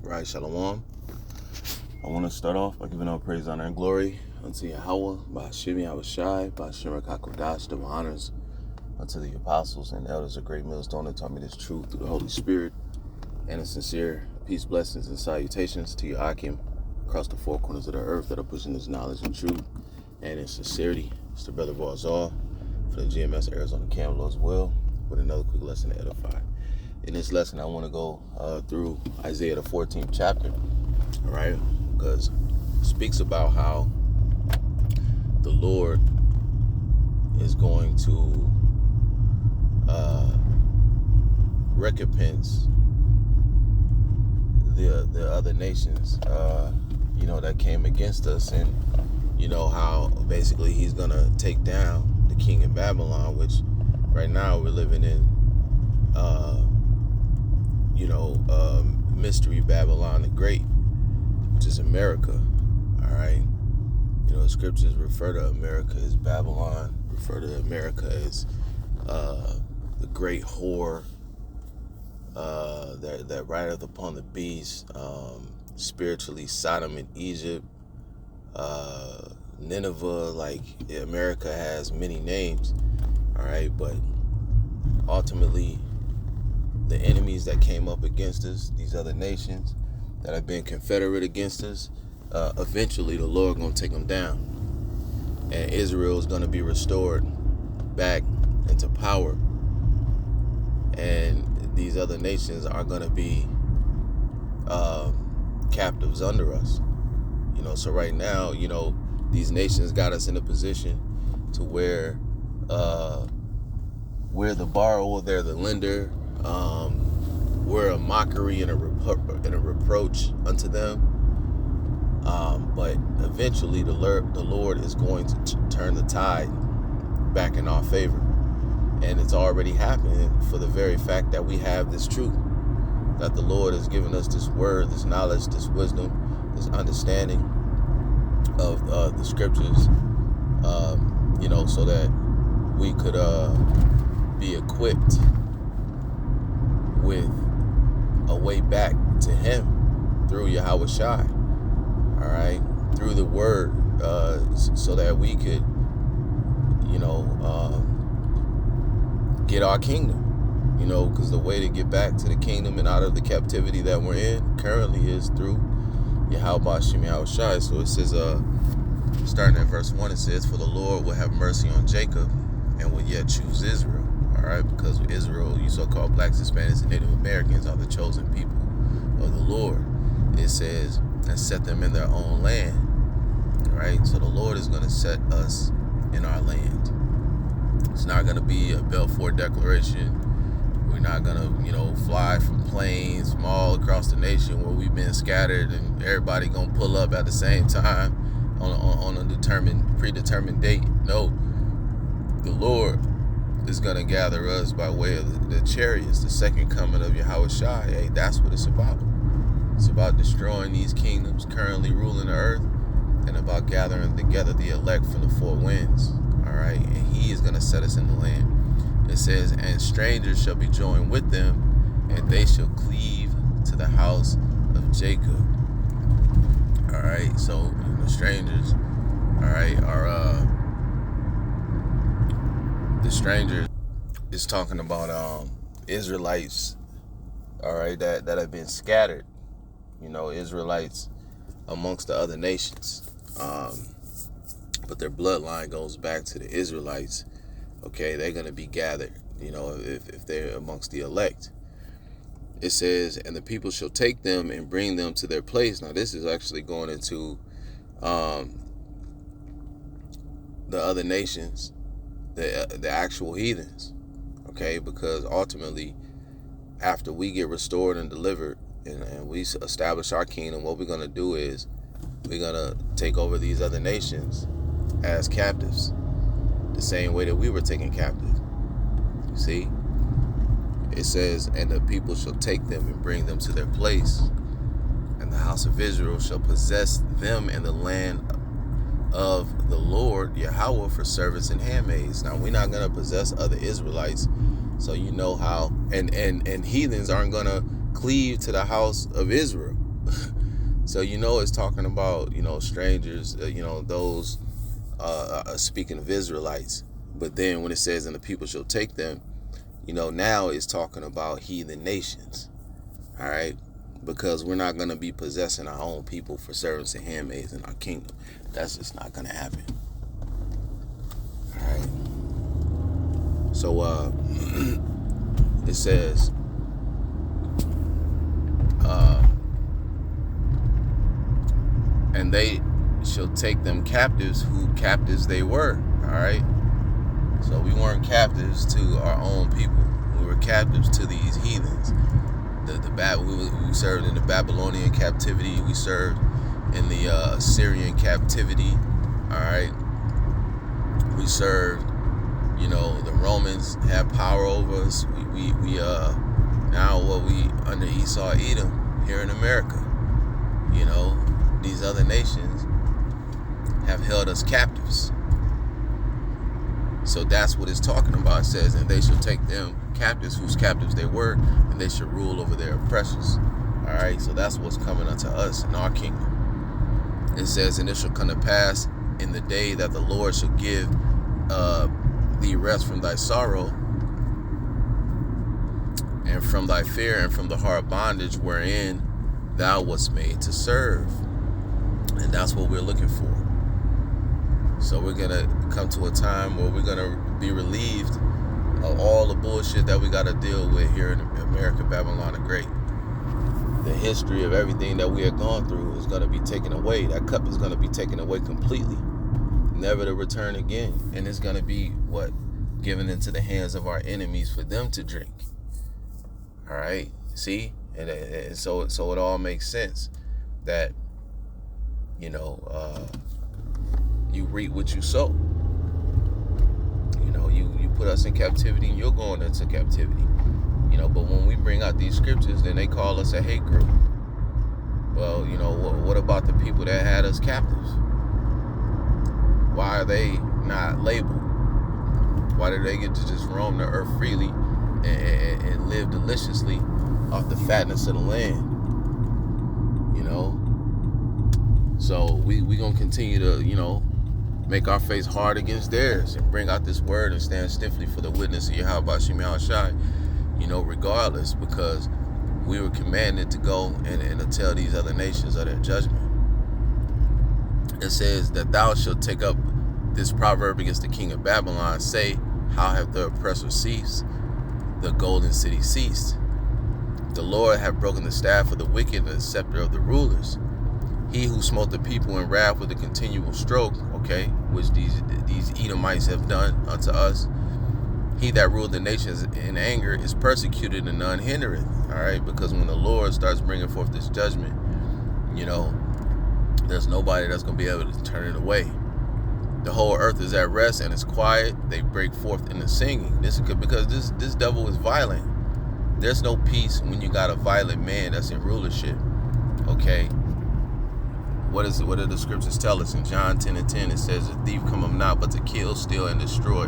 Right, Shalom. I want to start off by giving all praise, honor, and glory unto Yahweh, Ba'ashim Yahushai, Ba'ashim Rakakodash, double honors unto the apostles and elders of Great Millstone that taught me this truth through the Holy Spirit, and a sincere peace, blessings, and salutations to your Akim across the four corners of the earth that are pushing this knowledge and truth and in sincerity. It's the brother Barzal for the GMS Arizona Camelo as well, with another quick lesson to edify. In this lesson, I want to go through Isaiah the 14th chapter, all right? Because it speaks about how the Lord is going to recompense the other nations, that came against us, and how basically he's gonna take down the king of Babylon, which right now we're living in mystery Babylon the Great, which is America. All right, the scriptures refer to America as Babylon, refer to America as the great whore that rideth upon the beast, spiritually Sodom and Egypt, Nineveh. Like, America has many names, all right, but ultimately the enemies that came up against us, these other nations that have been confederate against us, eventually the Lord going to take them down, and Israel is going to be restored back into power, and these other nations are going to be captives under us. So right now, these nations got us in a position to where we're the borrower, they're the lender. We're a mockery and a reproach unto them. But eventually the Lord is going to turn the tide back in our favor. And it's already happening for the very fact that we have this truth, that the Lord has given us this word, this knowledge, this wisdom, this understanding of the scriptures, so that we could be equipped with a way back to him through Yahweh Shai, all right, through the word, so that we could, get our kingdom, because the way to get back to the kingdom and out of the captivity that we're in currently is through Yahweh Ba'ashim Yahushai. So it says, starting at verse 1, it says, "For the Lord will have mercy on Jacob and will yet choose Israel." All right, because Israel, you so-called blacks, Hispanics, and Native Americans are the chosen people of the Lord. It says, and set them in their own land. All right, so the Lord is going to set us in our land. It's not going to be a Balfour Declaration. We're not going to, fly from planes from all across the nation where we've been scattered and everybody going to pull up at the same time on a predetermined date. No, the Lord is going to gather us by way of the chariots, the second coming of Yahweh Shai. Hey, that's what it's about. It's about destroying these kingdoms currently ruling the earth, and about gathering together the elect from the four winds. All right, and he is going to set us in the land. It says, and strangers shall be joined with them, and they shall cleave to the house of Jacob. All right, so the strangers, all right, are the strangers is talking about Israelites, all right, that have been scattered, Israelites amongst the other nations, but their bloodline goes back to the Israelites. Okay, they're going to be gathered, if they're amongst the elect. It says, and the people shall take them and bring them to their place. Now this is actually going into the other nations, the actual heathens, okay, because ultimately after we get restored and delivered and we establish our kingdom, what we're going to do is we're going to take over these other nations as captives, the same way that we were taken captive. You see, it says, and the people shall take them and bring them to their place, and the house of Israel shall possess them in the land of the Lord Yahweh for servants and handmaids. Now, we're not going to possess other Israelites, so how, and heathens aren't going to cleave to the house of Israel. So it's talking about strangers, those speaking of Israelites. But then when it says, and the people shall take them, now it's talking about heathen nations. All right, because we're not going to be possessing our own people for servants and handmaids in our kingdom. That's just not going to happen. All right. So it says, and they shall take them captives, who captives they were. All right. So we weren't captives to our own people. We were captives to these heathens. We served in the Babylonian captivity. We served in the Assyrian captivity. All right. We served. The Romans had power over us. We now we under Esau, Edom here in America. These other nations have held us captives. So that's what it's talking about. It says, and they shall take them captives, whose captives they were, and they shall rule over their oppressors. All right, so that's what's coming unto us in our kingdom. It says, and it shall come to pass in the day that the Lord shall give thee rest from thy sorrow, and from thy fear, and from the hard bondage wherein thou wast made to serve. And that's what we're looking for. So we're going to come to a time where we're going to be relieved of all the bullshit that we got to deal with here in America, Babylon the Great. The history of everything that we have gone through is going to be taken away. That cup is going to be taken away completely, never to return again. And it's going to be given into the hands of our enemies for them to drink. All right, see? And so it all makes sense that, you reap what you sow. You put us in captivity, and you're going into captivity. But when we bring out these scriptures, then they call us a hate group. Well, what about the people that had us captives? Why are they not labeled? Why do they get to just roam the earth freely and live deliciously off the fatness of the land? So we gonna continue to make our face hard against theirs and bring out this word and stand stiffly for the witness of Yahweh Shem Shai, regardless, because we were commanded to go and to tell these other nations of their judgment. It says that thou shalt take up this proverb against the king of Babylon, say, how have the oppressor ceased? The golden city ceased. The Lord hath broken the staff of the wicked and the scepter of the rulers. He who smote the people in wrath with a continual stroke, which these Edomites have done unto us. He that ruled the nations in anger is persecuted and none hindereth. All right, because when the Lord starts bringing forth this judgment, there's nobody that's going to be able to turn it away. The whole earth is at rest and it's quiet. They break forth into singing. This is good because this devil is violent. There's no peace when you got a violent man that's in rulership. What do the scriptures tell us? In John 10:10, it says, the thief cometh not but to kill, steal, and destroy.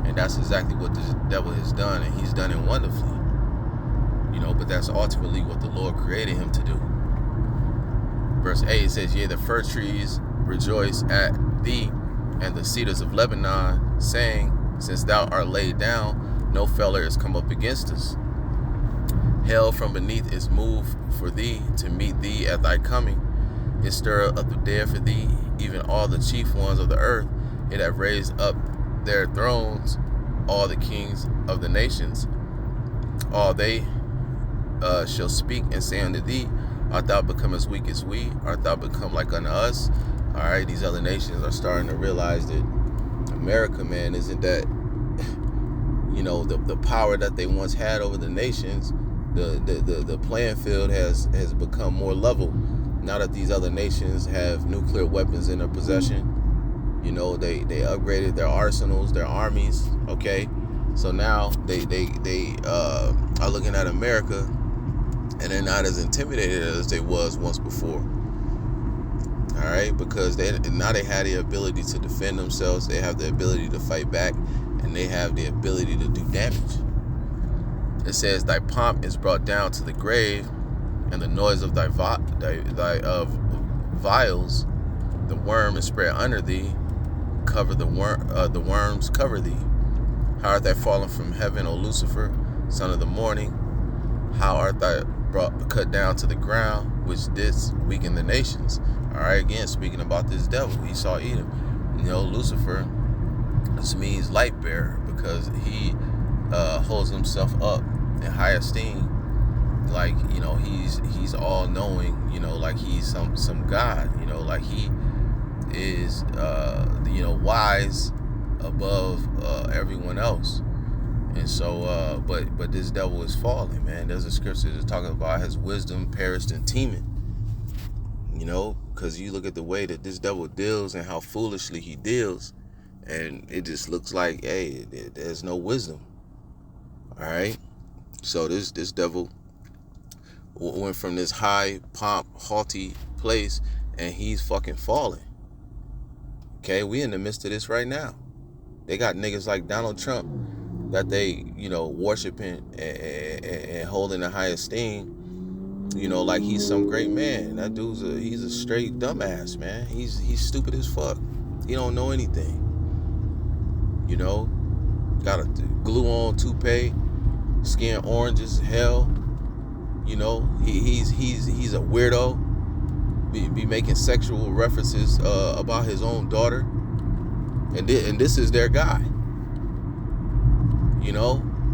And that's exactly what the devil has done, and he's done it wonderfully. But that's ultimately what the Lord created him to do. Verse 8 says, yea, the fir trees rejoice at thee, and the cedars of Lebanon, saying, since thou art laid down, no feller is come up against us. Hell from beneath is moved for thee to meet thee at thy coming. It stirreth up the dead for thee, even all the chief ones of the earth. It hath raised up their thrones, all the kings of the nations. All they shall speak and say unto thee, art thou become as weak as we? Art thou become like unto us? All right, these other nations are starting to realize that America, man, isn't that, the power that they once had over the nations. The playing field has become more level. Now that these other nations have nuclear weapons in their possession, they upgraded their arsenals, their armies. So now they are looking at America, and they're not as intimidated as they was once before. All right, because now they have the ability to defend themselves. They have the ability to fight back, and they have the ability to do damage. It says, thy pomp is brought down to the grave, and the noise of thy vials, the worm is spread under thee, the worms cover thee. How art thou fallen from heaven, O Lucifer, son of the morning? How art thou cut down to the ground, which didst weaken the nations? All right, again, speaking about this devil, Esau, Edom. Lucifer, this means light bearer, because he holds himself up in high esteem, like, he's all knowing, like he's some God, like he is wise above everyone else. And so but this devil is falling, man. There's a scripture that's talking about his wisdom perished in teeming, because you look at the way that this devil deals and how foolishly he deals, and it just looks like, hey, there's no wisdom. All right, so this devil went from this high pomp, haughty place, and he's fucking falling. Okay, we in the midst of this right now. They got niggas like Donald Trump that they, worshiping and holding in high esteem, like he's some great man. That he's a straight dumbass, man. He's stupid as fuck. He don't know anything. Got a glue on toupee, skin orange as hell. He's a weirdo. Be making sexual references about his own daughter, and this is their guy.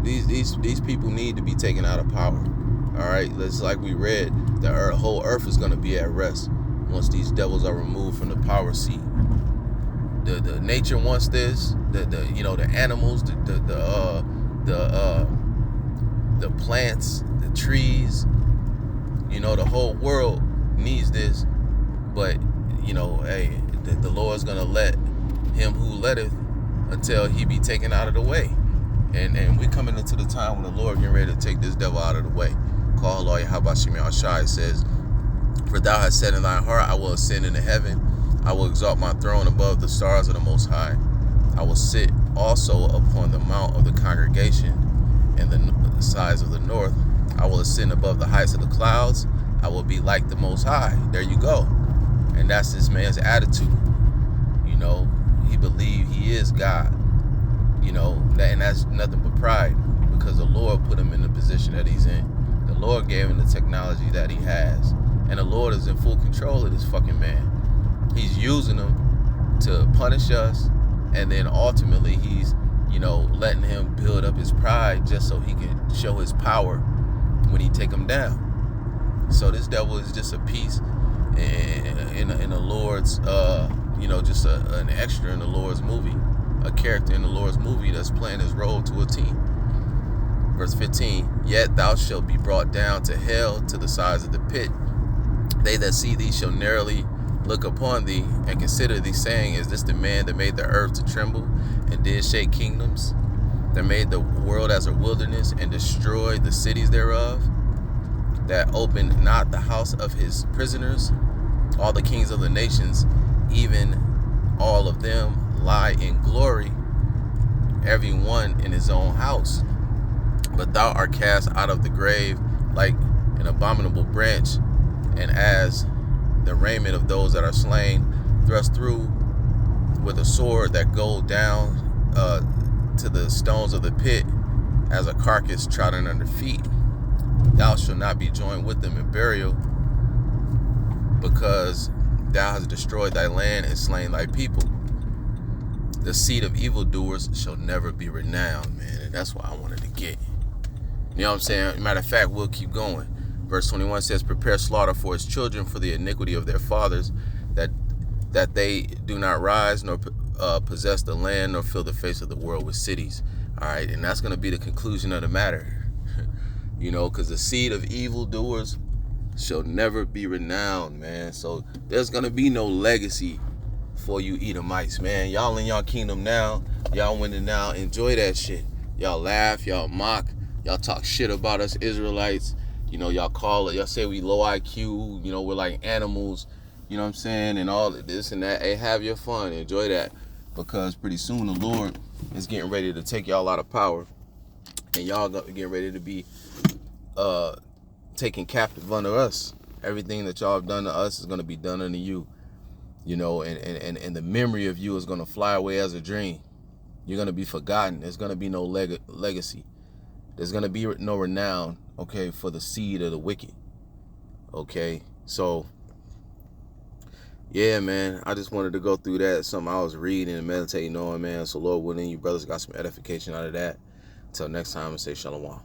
These people need to be taken out of power. All right, it's like we read, the whole earth is going to be at rest once these devils are removed from the power seat. The nature wants this. The animals, the plants, the trees. The whole world needs this. But hey, the Lord's gonna let him who letteth until he be taken out of the way. And we're coming into the time when the Lord getting ready to take this devil out of the way. Call Lord Habashim Yahshai says, for thou hast said in thine heart, I will ascend into heaven. I will exalt my throne above the stars of the Most High. I will sit also upon the mount of the congregation in the sides of the north. I will ascend above the heights of the clouds. I will be like the Most High. There you go. And that's this man's attitude. He believed he is God. And that's nothing but pride, because the Lord put him in the position that he's in. The Lord gave him the technology that he has. And the Lord is in full control of this fucking man. He's using him to punish us, and then ultimately he's, letting him build up his pride just so he can show his power when he take him down. So this devil is just a piece in the Lord's, just an extra in the Lord's movie, a character in the Lord's movie that's playing his role to a T. Verse 15, yet thou shalt be brought down to hell, to the sides of the pit. They that see thee shall narrowly look upon thee and consider thee, saying, is this the man that made the earth to tremble and did shake kingdoms, that made the world as a wilderness and destroyed the cities thereof, that opened not the house of his prisoners? All the kings of the nations, even all of them, lie in glory, every one in his own house. But thou art cast out of the grave like an abominable branch, and as the raiment of those that are slain, thrust through with a sword that go down to the stones of the pit, as a carcass trodden under feet. Thou shalt not be joined with them in burial, because thou hast destroyed thy land and slain thy people. The seed of evildoers shall never be renowned, man. And that's what I wanted to get. You know what I'm saying? Matter of fact, we'll keep going. Verse 21 says, prepare slaughter for his children for the iniquity of their fathers, that they do not rise nor possess the land, nor fill the face of the world with cities. All right, and that's going to be the conclusion of the matter. Because the seed of evildoers shall never be renowned, man. So there's going to be no legacy for you Edomites, man. Y'all in y'all kingdom now. Y'all winning now. Enjoy that shit. Y'all laugh, y'all mock, y'all talk shit about us Israelites. Y'all say we low IQ, we're like animals, you know what I'm saying, and all of this and that. Hey, have your fun, enjoy that, because pretty soon the Lord is getting ready to take y'all out of power, and y'all getting ready to be taken captive under us. Everything that y'all have done to us is going to be done unto you. You know, and the memory of you is going to fly away as a dream. You're going to be forgotten. There's going to be no legacy. There's going to be no renown, okay, for the seed of the wicked. Okay, so, yeah, man, I just wanted to go through that. Something I was reading and meditating on, man. So, Lord willing, you brothers got some edification out of that. Until next time, I say shalom.